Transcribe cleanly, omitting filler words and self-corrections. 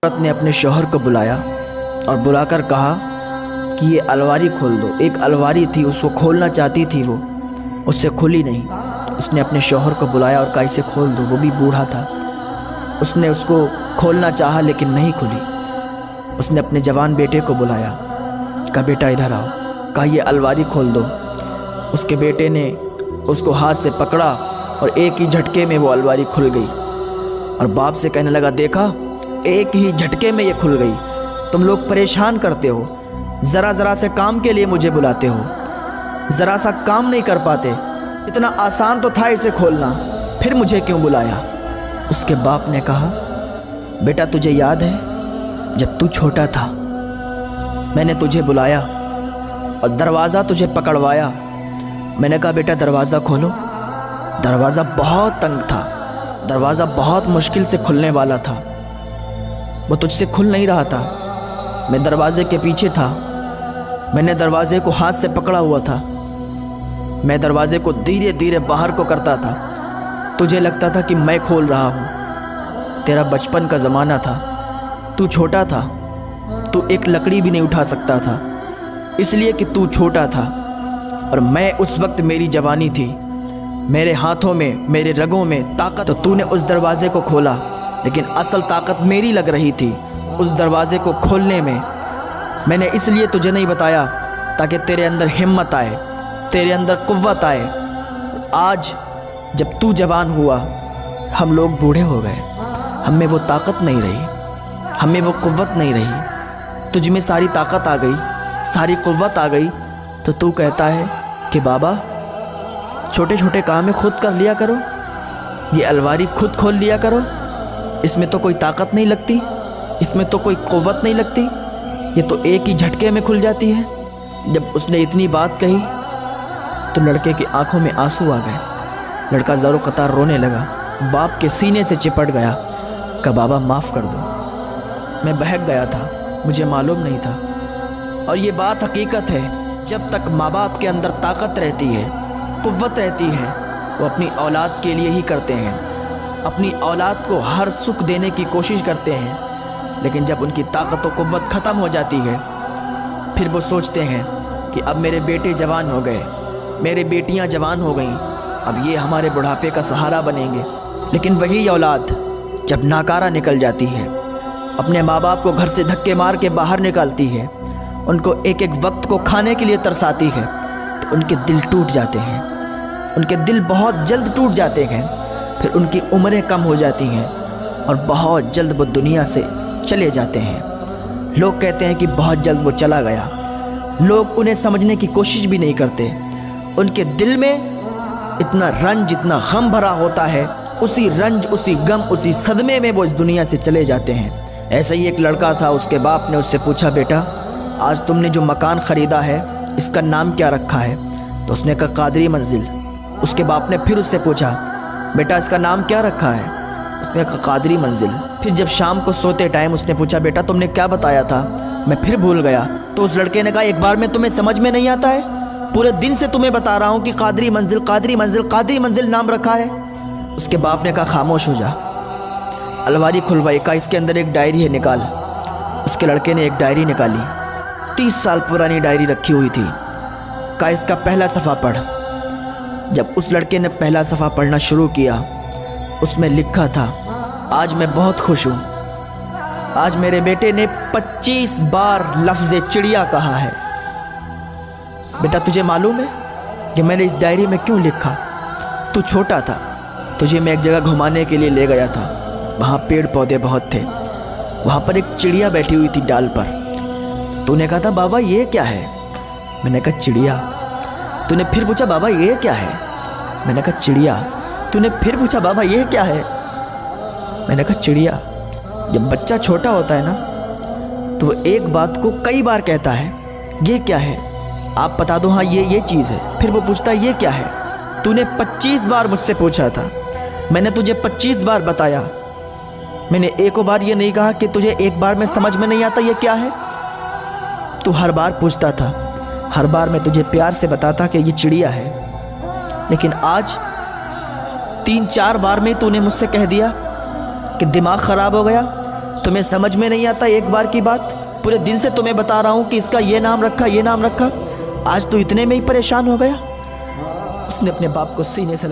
औरत ने अपने शौहर को बुलाया और बुलाकर कहा कि ये अलमारी खोल दो। एक अलमारी थी, उसको खोलना चाहती थी वो, उससे खुली नहीं। उसने अपने शौहर को बुलाया और कहा इसे खोल दो। वो भी बूढ़ा था। उसने उसको खोलना चाहा लेकिन नहीं खुली। उसने अपने जवान बेटे को बुलाया, कहा बेटा इधर आओ। कहा ये अलमारी खोल दो। उसके बेटे ने उसको हाथ से पकड़ा और एक ही झटके में वो अलमारी खुल गई। और बाप से कहने लगा, देखा एक ही झटके में ये खुल गई। तुम लोग परेशान करते हो, ज़रा ज़रा से काम के लिए मुझे बुलाते हो, ज़रा सा काम नहीं कर पाते। इतना आसान तो था इसे खोलना, फिर मुझे क्यों बुलाया। उसके बाप ने कहा, बेटा तुझे याद है जब तू छोटा था मैंने तुझे बुलाया और दरवाज़ा तुझे पकड़वाया। मैंने कहा बेटा दरवाज़ा खोलो। दरवाज़ा बहुत तंग था, दरवाज़ा बहुत मुश्किल से खुलने वाला था, वो तुझसे खुल नहीं रहा था। मैं दरवाज़े के पीछे था, मैंने दरवाज़े को हाथ से पकड़ा हुआ था। मैं दरवाज़े को धीरे धीरे बाहर को करता था। तुझे लगता था कि मैं खोल रहा हूँ। तेरा बचपन का ज़माना था, तू छोटा था, तू एक लकड़ी भी नहीं उठा सकता था, इसलिए कि तू छोटा था। और मैं उस वक्त मेरी जवानी थी, मेरे हाथों में, मेरे रगों में ताकत। तो तूने उस दरवाज़े को खोला, लेकिन असल ताकत मेरी लग रही थी उस दरवाज़े को खोलने में। मैंने इसलिए तुझे नहीं बताया ताकि तेरे अंदर हिम्मत आए, तेरे अंदर कुव्वत आए। आज जब तू जवान हुआ, हम लोग बूढ़े हो गए, हम में वो ताकत नहीं रही, हम में वो कुव्वत नहीं रही। तुझ में सारी ताकत आ गई, सारी कुव्वत आ गई, तो तू कहता है कि बाबा छोटे छोटे काम में खुद कर लिया करो, ये अलमारी खुद खोल लिया करो, इसमें तो कोई ताकत नहीं लगती, इसमें तो कोई कुव्वत नहीं लगती, ये तो एक ही झटके में खुल जाती है। जब उसने इतनी बात कही तो लड़के की आंखों में आंसू आ गए। लड़का ज़रो कतार रोने लगा, बाप के सीने से चिपट गया। कहा बाबा माफ़ कर दो, मैं बहक गया था, मुझे मालूम नहीं था। और ये बात हकीकत है, जब तक माँ बाप के अंदर ताकत रहती है, कुव्वत रहती है, वो अपनी औलाद के लिए ही करते हैं, अपनी औलाद को हर सुख देने की कोशिश करते हैं। लेकिन जब उनकी ताकत और कुव्वत ख़त्म हो जाती है, फिर वो सोचते हैं कि अब मेरे बेटे जवान हो गए, मेरी बेटियां जवान हो गईं, अब ये हमारे बुढ़ापे का सहारा बनेंगे। लेकिन वही औलाद जब नाकारा निकल जाती है, अपने माँ बाप को घर से धक्के मार के बाहर निकालती है, उनको एक एक वक्त को खाने के लिए तरसाती है, तो उनके दिल टूट जाते हैं, उनके दिल बहुत जल्द टूट जाते हैं। फिर उनकी उम्रें कम हो जाती हैं और बहुत जल्द वो दुनिया से चले जाते हैं। लोग कहते हैं कि बहुत जल्द वो चला गया, लोग उन्हें समझने की कोशिश भी नहीं करते। उनके दिल में इतना रंज, इतना गम भरा होता है, उसी रंज, उसी गम, उसी सदमे में वो इस दुनिया से चले जाते हैं। ऐसा ही एक लड़का था, उसके बाप ने उससे पूछा, बेटा आज तुमने जो मकान ख़रीदा है इसका नाम क्या रखा है? तो उसने कहा कादरी मंजिल। उसके बाप ने फिर उससे पूछा, बेटा इसका नाम क्या रखा है? उसने कहा कादरी मंजिल। फिर जब शाम को सोते टाइम उसने पूछा, बेटा तुमने क्या बताया था? मैं फिर भूल गया। तो उस लड़के ने कहा, एक बार में तुम्हें समझ में नहीं आता है? पूरे दिन से तुम्हें बता रहा हूँ कि कादरी मंजिल, कादरी मंजिल, कादरी मंजिल नाम रखा है। उसके बाप ने कहा खामोश हो जा। अलमारी खुलवाई, कहा इसके अंदर एक डायरी है, निकाल। उसके लड़के ने एक डायरी निकाली, 30 साल पुरानी डायरी रखी हुई थी। कहा इसका पहला सफ़ा पढ़। जब उस लड़के ने पहला सफ़ा पढ़ना शुरू किया, उसमें लिखा था, आज मैं बहुत खुश हूँ, आज मेरे बेटे ने 25 बार लफ्ज़ चिड़िया कहा है। बेटा तुझे मालूम है कि मैंने इस डायरी में क्यों लिखा? तू छोटा था, तुझे मैं एक जगह घुमाने के लिए ले गया था, वहाँ पेड़ पौधे बहुत थे, वहाँ पर एक चिड़िया बैठी हुई थी डाल पर। तूने कहा था बाबा ये क्या है? मैंने कहा चिड़िया। तूने फिर पूछा बाबा ये क्या है? मैंने कहा चिड़िया। तूने फिर पूछा बाबा ये क्या है? मैंने कहा चिड़िया। जब बच्चा छोटा होता है ना, तो वो एक बात को कई बार कहता है, ये क्या है? आप बता दो, हाँ ये चीज़ है। फिर वो पूछता है ये क्या है? तूने 25 बार मुझसे पूछा था, मैंने तुझे 25 बार बताया। मैंने एक बार ये नहीं कहा कि तुझे एक बार में समझ में नहीं आता ये क्या है। तू हर बार पूछता था, हर बार मैं तुझे प्यार से बताता कि ये चिड़िया है। लेकिन आज 3-4 बार में तूने मुझसे कह दिया कि दिमाग ख़राब हो गया, तुम्हें समझ में नहीं आता एक बार की बात? पूरे दिन से तुम्हें बता रहा हूँ कि इसका ये नाम रखा, ये नाम रखा, आज तो इतने में ही परेशान हो गया। उसने अपने बाप को सीने से लगा